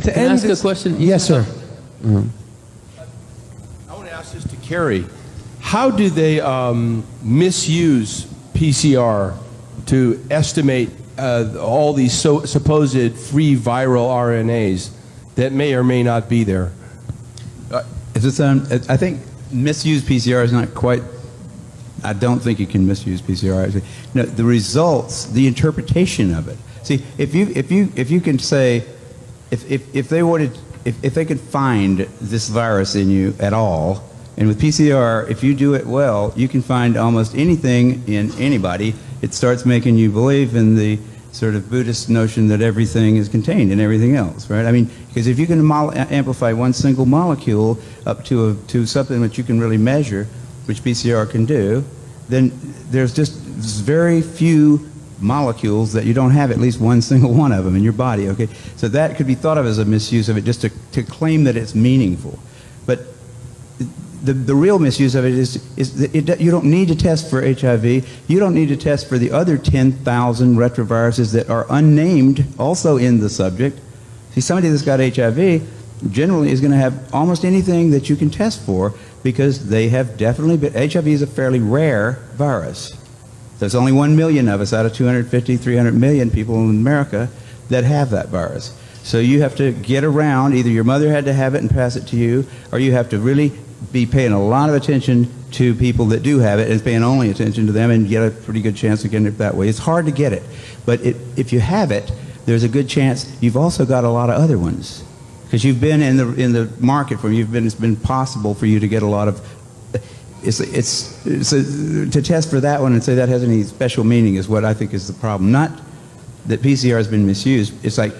to Can I end ask this, a question? Yes, sir. I want to ask this to Kary. How do they misuse PCR to estimate all these supposed free viral RNAs that may or may not be there? I think misuse PCR is not quite. I don't think you can misuse PCR. Actually, no, the results, the interpretation of it. See, if you can say, if they could find this virus in you at all, and with PCR, if you do it well, you can find almost anything in anybody. It starts making you believe in the sort of Buddhist notion that everything is contained in everything else, right? I mean, because if you can amplify one single molecule up to something that you can really measure, which PCR can do, then there's just very few molecules that you don't have at least one single one of them in your body, okay? So that could be thought of as a misuse of it, just to claim that it's meaningful. But the real misuse of it is that you don't need to test for HIV. You don't need to test for the other 10,000 retroviruses that are unnamed also in the subject. See, somebody that's got HIV generally is going to have almost anything that you can test for because they have definitely been. HIV is a fairly rare virus. There's only 1 million of us out of 250, 300 million people in America that have that virus. So you have to get around, either your mother had to have it and pass it to you, or you have to really be paying a lot of attention to people that do have it and paying only attention to them and get a pretty good chance of getting it that way. It's hard to get it, but if you have it, there's a good chance you've also got a lot of other ones because you've been in the market for it's been possible for you to get a lot of. To test for that one and say that has any special meaning is what I think is the problem. Not that PCR has been misused. It's like.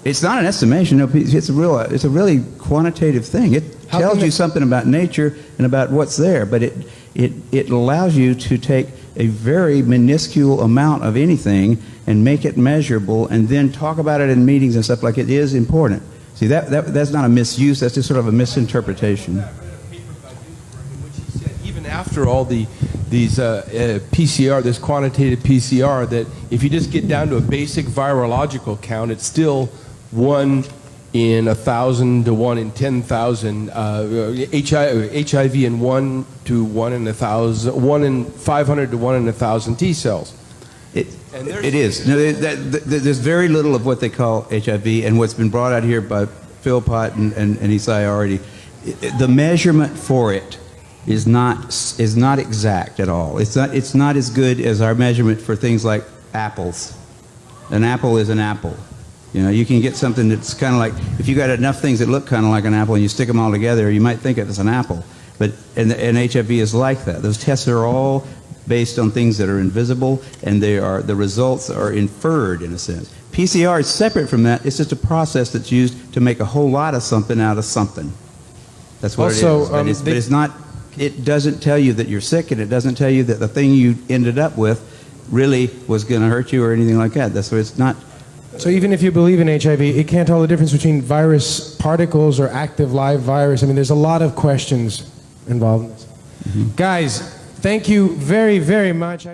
It's not an estimation. No, it's a really quantitative thing. It tells you something about nature and about what's there, but it allows you to take a very minuscule amount of anything and make it measurable, and then talk about it in meetings and stuff like it is important. See, that's not a misuse. That's just sort of a misinterpretation. I read a paper by Duke in which he said even after all these PCR, this quantitative PCR, that if you just get down to a basic virological count, it's still 1 in 1,000 to 1 in 10,000. HIV in 1 to 1 in 1,000, 1 in 500 to 1 in 1,000 T cells. It is. No, there's very little of what they call HIV, and what's been brought out here by Philpott and Isai already. The measurement for it is not exact at all. It's not as good as our measurement for things like apples. An apple is an apple. You know, you can get something that's kind of like, if you got enough things that look kind of like an apple and you stick them all together, you might think it is an apple. But and HIV is like that. Those tests are all based on things that are invisible, and the results are inferred in a sense. PCR is separate from that. It's just a process that's used to make a whole lot of something out of something. That's what it is. But it's not. It doesn't tell you that you're sick, and it doesn't tell you that the thing you ended up with really was going to hurt you or anything like that. That's why it's not. So even if you believe in HIV, it can't tell the difference between virus particles or active live virus. I mean, there's a lot of questions involved in this. Guys, thank you very, very much.